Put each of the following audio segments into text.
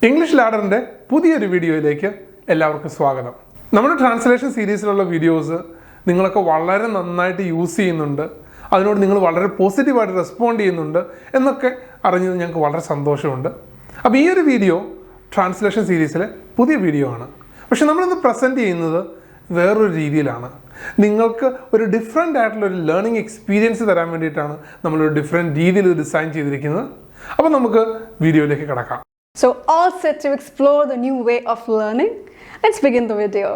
English ലാഡറിൻ്റെ പുതിയൊരു വീഡിയോയിലേക്ക് എല്ലാവർക്കും സ്വാഗതം. നമ്മുടെ ട്രാൻസ്ലേഷൻ സീരീസിലുള്ള വീഡിയോസ് നിങ്ങളൊക്കെ വളരെ നന്നായിട്ട് യൂസ് ചെയ്യുന്നുണ്ട്, അതിനോട് നിങ്ങൾ വളരെ പോസിറ്റീവായിട്ട് റെസ്പോണ്ട് ചെയ്യുന്നുണ്ട് എന്നൊക്കെ അറിഞ്ഞത് ഞങ്ങൾക്ക് വളരെ സന്തോഷമുണ്ട്. അപ്പോൾ ഈ ഒരു വീഡിയോ ട്രാൻസ്ലേഷൻ സീരീസിലെ പുതിയ വീഡിയോ ആണ്. പക്ഷെ നമ്മളിന്ന് പ്രസൻറ്റ് ചെയ്യുന്നത് വേറൊരു രീതിയിലാണ്. നിങ്ങൾക്ക് ഒരു ഡിഫറെൻ്റ് ആയിട്ടുള്ളൊരു ലേണിംഗ് എക്സ്പീരിയൻസ് തരാൻ വേണ്ടിയിട്ടാണ് നമ്മളൊരു ഡിഫറെൻറ്റ് രീതിയിൽ ഡിസൈൻ ചെയ്തിരിക്കുന്നത്. അപ്പോൾ നമുക്ക് വീഡിയോയിലേക്ക് കിടക്കാം. So all set to explore the new way of learning? Let's begin the video.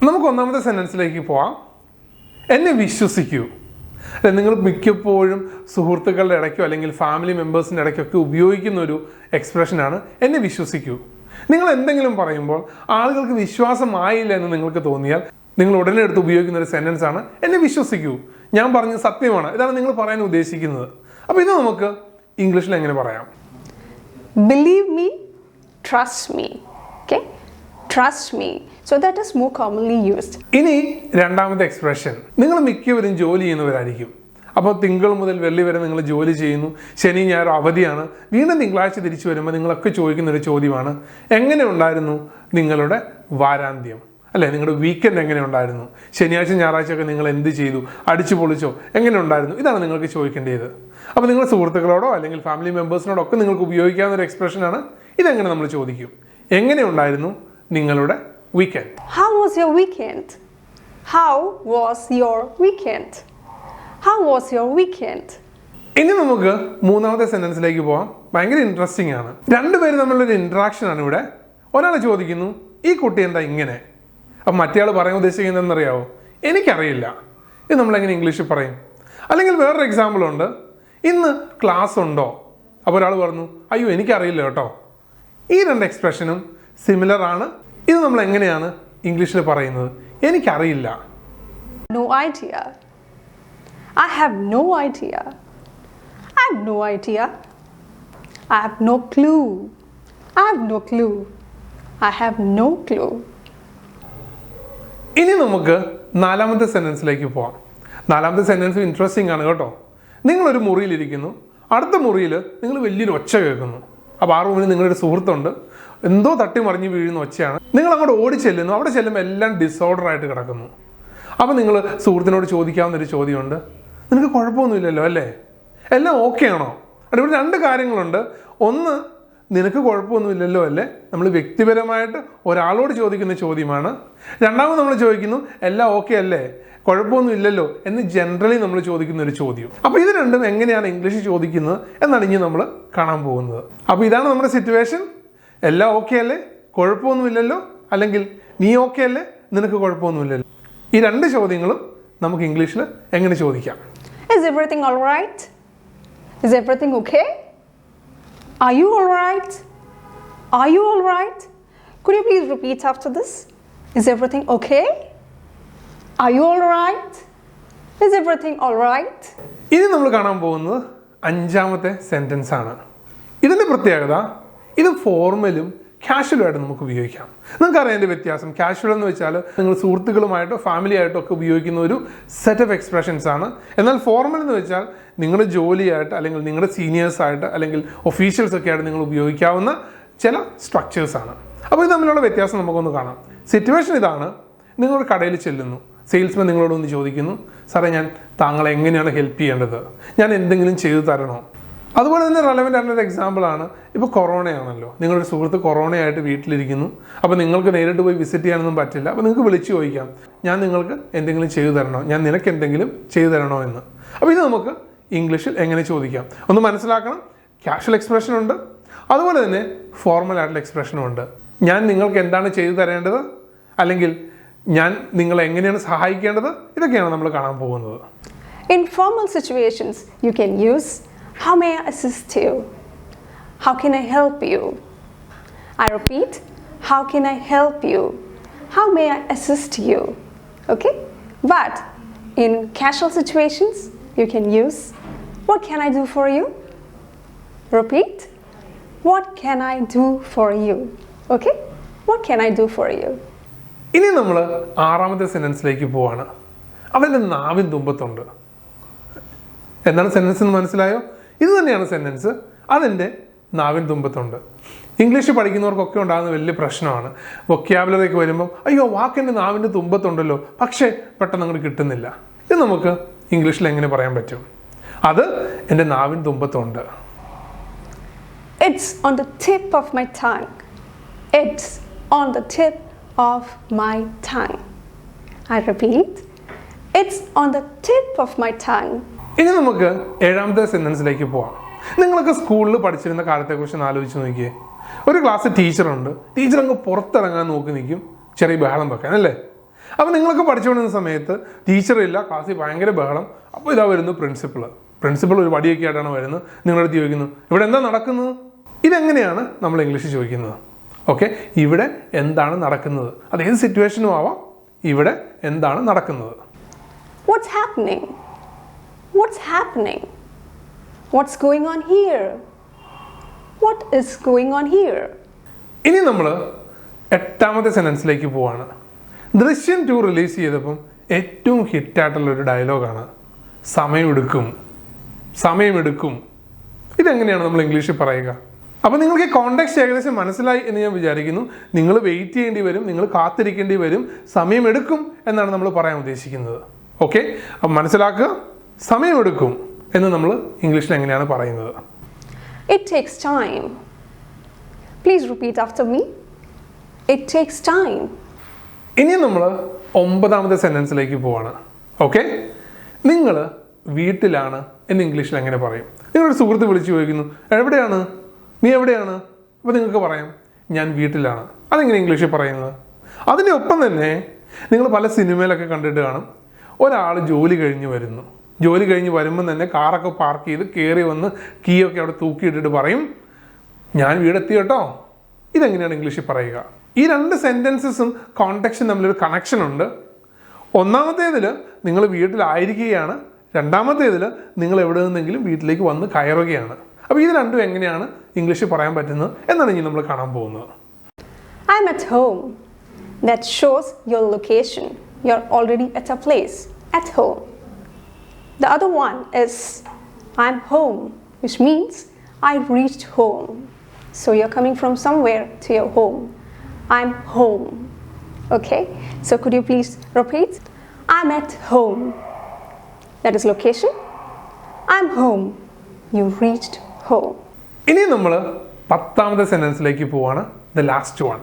നമുക്ക് ഒന്നാമത്തെ സെൻറ്റൻസിലേക്ക് പോവാം. എന്നെ വിശ്വസിക്കൂ. നിങ്ങൾ മിക്കപ്പോഴും സുഹൃത്തുക്കളുടെ ഇടയ്ക്കോ അല്ലെങ്കിൽ ഫാമിലി മെമ്പേഴ്സിൻ്റെ ഇടയ്ക്കൊക്കെ ഉപയോഗിക്കുന്ന ഒരു എക്സ്പ്രഷനാണ് എന്നെ വിശ്വസിക്കൂ. നിങ്ങൾ എന്തെങ്കിലും പറയുമ്പോൾ ആളുകൾക്ക് വിശ്വാസമായില്ല എന്ന് നിങ്ങൾക്ക് തോന്നിയാൽ നിങ്ങൾ ഉടനെ എടുത്ത് ഉപയോഗിക്കുന്ന ഒരു സെൻറ്റൻസ് ആണ് എന്നെ വിശ്വസിക്കൂ, ഞാൻ പറഞ്ഞത് സത്യമാണ്, ഇതാണ് നിങ്ങൾ പറയാൻ ഉദ്ദേശിക്കുന്നത്. അപ്പോൾ ഇത് നമുക്ക് ഇംഗ്ലീഷിൽ എങ്ങനെ പറയാം? Believe me, trust me. Okay? Trust me. So that is more commonly used. ഇനി രണ്ടാമത്തെ എക്സ്പ്രഷൻ, നിങ്ങൾ മിക്കവരും ജോലി ചെയ്യുന്നവരായിരിക്കും. അപ്പോൾ തിങ്കൾ മുതൽ വെള്ളി വരെ നിങ്ങൾ ജോലി ചെയ്യുന്നു, ശനി ഞായർ അവധിയാണ്, വീണ്ടും തിങ്കളാഴ്ച തിരിച്ചു വരുമ്പോൾ നിങ്ങളൊക്കെ ചോദിക്കുന്നൊരു ചോദ്യമാണ് എങ്ങനെ ഉണ്ടായിരുന്നു നിങ്ങളുടെ വാരാന്ത്യം, അല്ലേ? നിങ്ങളുടെ വീക്കെൻഡ് എങ്ങനെ ഉണ്ടായിരുന്നു? ശനിയാഴ്ച ഞായറാഴ്ചയൊക്കെ നിങ്ങൾ എന്ത് ചെയ്തു? അടിച്ചു പൊളിച്ചോ? എങ്ങനെ ഉണ്ടായിരുന്നു? ഇതാണ് നിങ്ങൾക്ക് ചോദിക്കേണ്ടത്. അപ്പോൾ നിങ്ങളുടെ സുഹൃത്തുക്കളോടോ അല്ലെങ്കിൽ ഫാമിലി മെമ്പേഴ്സിനോടോ ഒക്കെ നിങ്ങൾക്ക് ഉപയോഗിക്കാവുന്ന ഒരു എക്സ്പ്രഷനാണ്. ഇതെങ്ങനെ നമ്മൾ ചോദിക്കും? എങ്ങനെ ഉണ്ടായിരുന്നു നിങ്ങളുടെ weekend? How was your weekend? How was your weekend? How was your weekend? ഇനി നമുക്ക് മൂന്നാമത്തെ സെന്റൻസിലേക്ക് പോവാം. ഭയങ്കര ഇൻട്രസ്റ്റിംഗ് ആണ്. രണ്ടുപേരും തമ്മിലൊരു ഇൻട്രാക്ഷൻ ആണ് ഇവിടെ. ഒരാൾ ചോദിക്കുന്നു ഈ കുട്ടി എന്താ ഇങ്ങനെ? അപ്പം മറ്റേയാൾ പറയാൻ ഉദ്ദേശിക്കുന്നത് എന്നറിയാവോ? എനിക്കറിയില്ല. ഇത് നമ്മളെങ്ങനെ ഇംഗ്ലീഷിൽ പറയും? അല്ലെങ്കിൽ വേറൊരു എക്സാമ്പിൾ ഉണ്ട്, ഇന്ന് ക്ലാസ് ഉണ്ടോ? അപ്പോൾ ഒരാൾ പറഞ്ഞു അയ്യോ എനിക്കറിയില്ല കേട്ടോ. ഈ രണ്ട് എക്സ്പ്രഷനും സിമിലർ ആണ്. ഇത് നമ്മൾ എങ്ങനെയാണ് ഇംഗ്ലീഷിൽ പറയുന്നത്? എനിക്കറിയില്ല. No idea. I have no idea. I have no idea. I have no clue. I have no clue. I have no clue. ഇനി നമുക്ക് നാലാമത്തെ സെൻറ്റൻസിലേക്ക് പോവാം. നാലാമത്തെ സെൻറ്റൻസ് ഇൻട്രസ്റ്റിംഗ് ആണ് കേട്ടോ. നിങ്ങളൊരു മുറിയിലിരിക്കുന്നു, അടുത്ത മുറിയിൽ നിങ്ങൾ വലിയൊരു ഒച്ച കേൾക്കുന്നു. അപ്പോൾ ആ റൂമിൽ നിങ്ങളൊരു സുഹൃത്തുണ്ട്, എന്തോ തട്ടി മറിഞ്ഞ് വീഴുന്ന ഒച്ചയാണ്. നിങ്ങൾ അങ്ങോട്ട് ഓടി ചെല്ലുന്നു, അവിടെ ചെല്ലുമ്പോൾ എല്ലാം ഡിസോർഡർ ആയിട്ട് കിടക്കുന്നു. അപ്പോൾ നിങ്ങൾ സുഹൃത്തിനോട് ചോദിക്കാവുന്നൊരു ചോദ്യമുണ്ട്, നിനക്ക് കുഴപ്പമൊന്നുമില്ലല്ലോ അല്ലേ? എല്ലാം ഓക്കെ ആണോ? അവിടെ ഇവിടെ രണ്ട് കാര്യങ്ങളുണ്ട്. ഒന്ന്, നിനക്ക് കുഴപ്പമൊന്നുമില്ലല്ലോ അല്ലേ? നമ്മൾ വ്യക്തിപരമായിട്ട് ഒരാളോട് ചോദിക്കുന്ന ചോദ്യമാണ്. രണ്ടാമത് നമ്മൾ ചോദിക്കുന്നു എല്ലാം ഓക്കെ അല്ലേ, കുഴപ്പമൊന്നും ഇല്ലല്ലോ എന്ന് ജനറലി നമ്മൾ ചോദിക്കുന്ന ഒരു ചോദ്യം. അപ്പോൾ ഇത് രണ്ടും എങ്ങനെയാണ് ഇംഗ്ലീഷിൽ ചോദിക്കുന്നത് എന്നാണ് ഇനി നമ്മൾ കാണാൻ പോകുന്നത്. അപ്പോൾ ഇതാണ് നമ്മുടെ സിറ്റുവേഷൻ. എല്ലാം ഓക്കെ അല്ലേ, കുഴപ്പമൊന്നുമില്ലല്ലോ, അല്ലെങ്കിൽ നീ ഓക്കെ അല്ലേ, നിനക്ക് കുഴപ്പമൊന്നുമില്ലല്ലോ. ഈ രണ്ട് ചോദ്യങ്ങളും നമുക്ക് ഇംഗ്ലീഷിൽ എങ്ങനെ ചോദിക്കാം? Is everything all right? Is everything okay? Are you all right? Are you all right? Could you please repeat after this? Is everything okay? Are you all right? Is everything all right? ഇനി നമ്മൾ കാണാൻ പോകുന്നത് അഞ്ചാമത്തെ sentence ആണ്. ഇതിൻ്റെ പ്രത്യേകത, ഇത് ഫോർമലും കാഷ്വലുമായിട്ട് നമുക്ക് ഉപയോഗിക്കാം. നിങ്ങൾക്കറിയാം അതിൻ്റെ വ്യത്യാസം. കാഷ്വൽ എന്ന് വെച്ചാൽ നിങ്ങൾ സുഹൃത്തുക്കളുമായിട്ടോ ഫാമിലി ആയിട്ടോ ഒക്കെ ഉപയോഗിക്കുന്ന ഒരു സെറ്റ് ഓഫ് എക്സ്പ്രഷൻസ് ആണ്. എന്നാൽ ഫോർമൽ എന്ന് വെച്ചാൽ നിങ്ങളുടെ ജോലിയായിട്ട് അല്ലെങ്കിൽ നിങ്ങളുടെ സീനിയേഴ്സായിട്ട് അല്ലെങ്കിൽ ഒഫീഷ്യൽസ് ഒക്കെ ആയിട്ട് നിങ്ങൾ ഉപയോഗിക്കാവുന്ന ചില സ്ട്രക്ചേഴ്സാണ്. അപ്പോൾ ഇത് തമ്മിലുള്ള വ്യത്യാസം നമുക്കൊന്ന് കാണാം. സിറ്റുവേഷൻ ഇതാണ്, നിങ്ങളൊരു കടയിൽ ചെല്ലുന്നു, സെയിൽസ്മാൻ നിങ്ങളോടൊന്ന് ചോദിക്കുന്നു, സാറേ ഞാൻ താങ്കളെ എങ്ങനെയാണ് ഹെൽപ്പ് ചെയ്യേണ്ടത്, ഞാൻ എന്തെങ്കിലും ചെയ്തു തരണോ? അതുപോലെ തന്നെ റെലവൻ്റ് ആയിട്ടുള്ളൊരു എക്സാമ്പിളാണ്, ഇപ്പോൾ കൊറോണയാണല്ലോ, നിങ്ങളുടെ സുഹൃത്ത് കൊറോണയായിട്ട് വീട്ടിലിരിക്കുന്നു. അപ്പോൾ നിങ്ങൾക്ക് നേരിട്ട് പോയി വിസിറ്റ് ചെയ്യാനൊന്നും പറ്റില്ല. അപ്പോൾ നിങ്ങൾക്ക് വിളിച്ചു ചോദിക്കാം, ഞാൻ നിങ്ങൾക്ക് എന്തെങ്കിലും ചെയ്തു തരണോ, ഞാൻ നിനക്ക് എന്തെങ്കിലും ചെയ്തു തരണോ എന്ന്. അപ്പോൾ ഇത് നമുക്ക് ഇംഗ്ലീഷിൽ എങ്ങനെ ചോദിക്കാം ഒന്ന് മനസ്സിലാക്കണം. കാഷ്വൽ എക്സ്പ്രഷൻ ഉണ്ട്, അതുപോലെ തന്നെ ഫോർമൽ ആയിട്ടുള്ള എക്സ്പ്രഷനും ഉണ്ട്. ഞാൻ നിങ്ങൾക്ക് എന്താണ് ചെയ്തു തരേണ്ടത്, അല്ലെങ്കിൽ ഞാൻ നിങ്ങളെ എങ്ങനെയാണ് സഹായിക്കേണ്ടത്, ഇതൊക്കെയാണ് നമ്മൾ കാണാൻ പോകുന്നത്. In formal situations, you can use how may I assist you? How can I help you? I repeat, how can I help you? How may I assist you? Okay? But in casual situations, you can use what can I do for you? Repeat, what can I do for you? Okay? What can I do for you? ഇനി നമ്മൾ ആറാമത്തെ സെൻറ്റൻസിലേക്ക് പോവാണ്. അവൻ്റെ നാവിൻ തുമ്പത്തുണ്ട്. എന്താണ് sentence എന്ന് മനസ്സിലായോ? ഇത് തന്നെയാണ് സെൻറ്റൻസ്. അതെൻ്റെ നാവിൻ തുമ്പത്തുണ്ട്. ഇംഗ്ലീഷ് പഠിക്കുന്നവർക്കൊക്കെ ഉണ്ടാകുന്ന വലിയ പ്രശ്നമാണ്. വൊക്യാബുലറിയൊക്കെ വരുമ്പം അയ്യോ വാക്കെൻ്റെ നാവിൻ്റെ തുമ്പത്തുണ്ടല്ലോ, പക്ഷേ പെട്ടെന്ന് അങ്ങോട്ട് കിട്ടുന്നില്ല. ഇത് നമുക്ക് ഇംഗ്ലീഷിൽ എങ്ങനെ പറയാൻ പറ്റും? അത് എൻ്റെ നാവിൻ തുമ്പത്തുണ്ട്. It's on the tip of my tongue. It's on the tip of my tongue. I repeat, it's on the tip of my tongue. ഇനി നമുക്ക് 7ാമത്തെ സെൻറ്റൻസിലേക്ക് പോവാം. നിങ്ങളൊക്കെ സ്കൂളിൽ പഠിച്ചിരുന്ന കാലത്തെക്കുറിച്ച് ആലോചിച്ച് നോക്കിയേ. ഒരു ക്ലാസ് ടീച്ചറുണ്ട്. ടീച്ചർ അങ്ങ് പുറത്തിറങ്ങാൻ നോക്കി നിൽക്കും, ചെറിയ ബഹളം വെക്കാൻ അല്ലേ? അപ്പോൾ നിങ്ങളൊക്കെ പഠിച്ചുകൊണ്ടിരുന്ന സമയത്ത് ടീച്ചറില്ല, ക്ലാസ്സിൽ ഭയങ്കര ബഹളം. അപ്പോൾ ഇതാ വരുന്നു പ്രിൻസിപ്പൾ ഒരു വടിയൊക്കെ ആയിട്ടാണ് വരുന്നത്. നിങ്ങളുടെ അടുത്ത് ചോദിക്കുന്നു, ഇവിടെ എന്താ നടക്കുന്നത്? ഇതെങ്ങനെയാണ് നമ്മൾ ഇംഗ്ലീഷിൽ ചോദിക്കുന്നത്? ഓക്കെ, ഇവിടെ എന്താണ് നടക്കുന്നത്? അത് ഏത് സിറ്റുവേഷനും ആവാം. ഇവിടെ എന്താണ് നടക്കുന്നത്? What's happening? What's happening? What's going on here? What is going on here? ഇനി നമ്മൾ 8ാമത്തെ സെൻറ്റൻസിലേക്ക് പോവാണ്. ദൃശ്യം 2 റിലീസ് ചെയ്തപ്പം ഏറ്റവും ഹിറ്റായിട്ടുള്ളൊരു ഡയലോഗാണ് സമയമെടുക്കും. ഇതെങ്ങനെയാണ് നമ്മൾ ഇംഗ്ലീഷിൽ പറയുക? അപ്പോൾ നിങ്ങൾക്ക് ഈ കോണ്ടെക്സ്റ്റ് ഏകദേശം മനസ്സിലായി എന്ന് ഞാൻ വിചാരിക്കുന്നു. നിങ്ങൾ വെയിറ്റ് ചെയ്യേണ്ടി വരും, നിങ്ങൾ കാത്തിരിക്കേണ്ടി വരും, സമയമെടുക്കും എന്നാണ് നമ്മൾ പറയാൻ ഉദ്ദേശിക്കുന്നത്. ഓക്കെ, അപ്പം മനസ്സിലാക്കുക, സമയമെടുക്കും എന്ന് നമ്മൾ ഇംഗ്ലീഷിൽ എങ്ങനെയാണ് പറയുന്നത്? It takes time. Please repeat after me. It takes time. ഇനി നമ്മൾ 9ാമത്തെ സെൻറ്റൻസിലേക്ക് പോവാണ്. ഓക്കെ, നിങ്ങൾ വീട്ടിലാണ് എന്ന് ഇംഗ്ലീഷിൽ എങ്ങനെ പറയും? നിങ്ങളൊരു സുഹൃത്ത് വിളിച്ച് ചോദിക്കുന്നു, എവിടെയാണ് നീ? എവിടെയാണ്? അപ്പോൾ നിങ്ങൾക്ക് പറയാം, ഞാൻ വീട്ടിലാണ്. അതെങ്ങനെ ഇംഗ്ലീഷിൽ പറയുന്നത്? അതിൻ്റെ ഒപ്പം തന്നെ നിങ്ങൾ പല സിനിമയിലൊക്കെ കണ്ടിട്ട് കാണും, ഒരാൾ ജോലി കഴിഞ്ഞ് വരുമ്പം തന്നെ കാറൊക്കെ പാർക്ക് ചെയ്ത് കയറി വന്ന് കീയൊക്കെ അവിടെ തൂക്കിയിട്ടിട്ട് പറയും, ഞാൻ വീടെത്തി കേട്ടോ. ഇതെങ്ങനെയാണ് ഇംഗ്ലീഷിൽ പറയുക? ഈ 2 സെൻറ്റൻസസും കോണ്ടെക്സ്റ്റും തമ്മിലൊരു കണക്ഷൻ ഉണ്ട്. ഒന്നാമത്തേതിൽ നിങ്ങൾ വീട്ടിലായിരിക്കുകയാണ്, രണ്ടാമത്തേതിൽ നിങ്ങൾ എവിടെ നിന്നെങ്കിലും വീട്ടിലേക്ക് വന്ന് കയറുകയാണ്. അപ്പോൾ ഇത് രണ്ടും എങ്ങനെയാണ് ഇംഗ്ലീഷിൽ പറയാൻ പറ്റുന്നത് എന്നാണ് ഇനി നമ്മൾ കാണാൻ പോകുന്നത്. I'm at home. That shows your location. You're already at a place, at home. The other one is I'm home, which means I reached home. So you're coming from somewhere to your home. I'm home. Okay? So could you please repeat? I'm at home. That is location. I'm home. You reached home. ഇനി നമ്മൾ 10ാമത്തെ സെൻറ്റൻസിലേക്ക് പോവാണ്. The last one.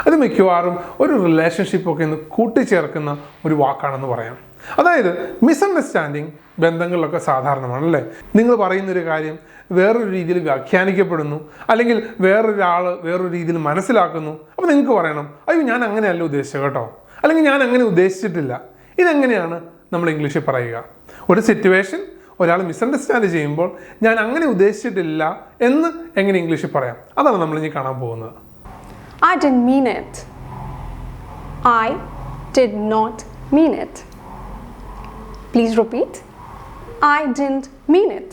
അത് മിക്കവാറും ഒരു റിലേഷൻഷിപ്പൊക്കെ ഒന്ന് കൂട്ടിച്ചേർക്കുന്ന ഒരു വാക്കാണെന്ന് പറയാം. അതായത് മിസ്അണ്ടർസ്റ്റാൻഡിങ് ബന്ധങ്ങളിലൊക്കെ സാധാരണമാണ് അല്ലേ? നിങ്ങൾ പറയുന്നൊരു കാര്യം വേറൊരു രീതിയിൽ വ്യാഖ്യാനിക്കപ്പെടുന്നു, അല്ലെങ്കിൽ വേറൊരാൾ വേറൊരു രീതിയിൽ മനസ്സിലാക്കുന്നു. അപ്പോൾ നിങ്ങൾക്ക് പറയണം, അയ്യോ ഞാൻ അങ്ങനെയല്ല ഉദ്ദേശിച്ചത് കേട്ടോ, അല്ലെങ്കിൽ ഞാൻ അങ്ങനെ ഉദ്ദേശിച്ചിട്ടില്ല. ഇതെങ്ങനെയാണ് നമ്മൾ ഇംഗ്ലീഷിൽ പറയുക? ഒരു സിറ്റുവേഷൻ ഒരാൾ മിസ്അണ്ടർസ്റ്റാൻഡ് ചെയ്യുമ്പോൾ ഞാൻ അങ്ങനെ ഉദ്ദേശിച്ചിട്ടില്ല എന്ന് എങ്ങനെ ഇംഗ്ലീഷിൽ പറയാം? അതാണ് നമ്മൾ ഇനി കാണാൻ പോകുന്നത്. I didn't mean it. I did not mean it. Please repeat. I didn't mean it.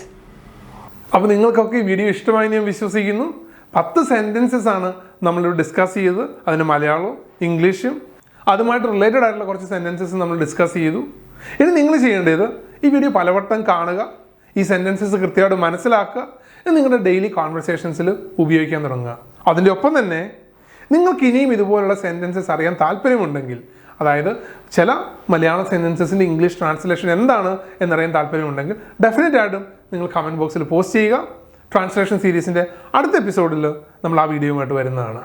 അപ്പോൾ നിങ്ങൾക്കൊക്കെ ഈ വീഡിയോ ഇഷ്ടമായി ഞാൻ വിശ്വസിക്കുന്നു. 10 സെൻറ്റൻസസ് ആണ് നമ്മളിവിടെ ഡിസ്കസ് ചെയ്തത്. അതിന് മലയാളവും ഇംഗ്ലീഷും അതുമായിട്ട് റിലേറ്റഡ് ആയിട്ടുള്ള കുറച്ച് സെൻറ്റൻസസ് നമ്മൾ ഡിസ്കസ് ചെയ്തു. ഇനി നിങ്ങൾ ചെയ്യേണ്ടത് ഈ വീഡിയോ പലവട്ടം കാണുക, ഈ സെൻറ്റൻസസ് കൃത്യമായിട്ട് മനസ്സിലാക്കുക, നിങ്ങളുടെ ഡെയിലി കോൺവെർസേഷൻസിൽ ഉപയോഗിക്കാൻ തുടങ്ങുക. അതിൻ്റെ ഒപ്പം തന്നെ നിങ്ങൾക്ക് ഇനിയും ഇതുപോലുള്ള സെൻറ്റൻസസ് അറിയാൻ താല്പര്യമുണ്ടെങ്കിൽ, അതായത് ചില മലയാളം സെൻറ്റൻസസിൻ്റെ ഇംഗ്ലീഷ് ട്രാൻസ്ലേഷൻ എന്താണ് എന്നറിയാൻ താല്പര്യമുണ്ടെങ്കിൽ ഡെഫിനറ്റായിട്ടും നിങ്ങൾ കമൻറ്റ് ബോക്സിൽ പോസ്റ്റ് ചെയ്യുക. ട്രാൻസ്ലേഷൻ സീരീസിൻ്റെ അടുത്ത എപ്പിസോഡിൽ നമ്മൾ ആ വീഡിയോയുമായിട്ട് വരുന്നതാണ്.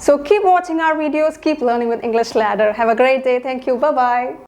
So keep watching our videos, keep learning with English Ladder. Have a great day. Thank you. Bye-bye.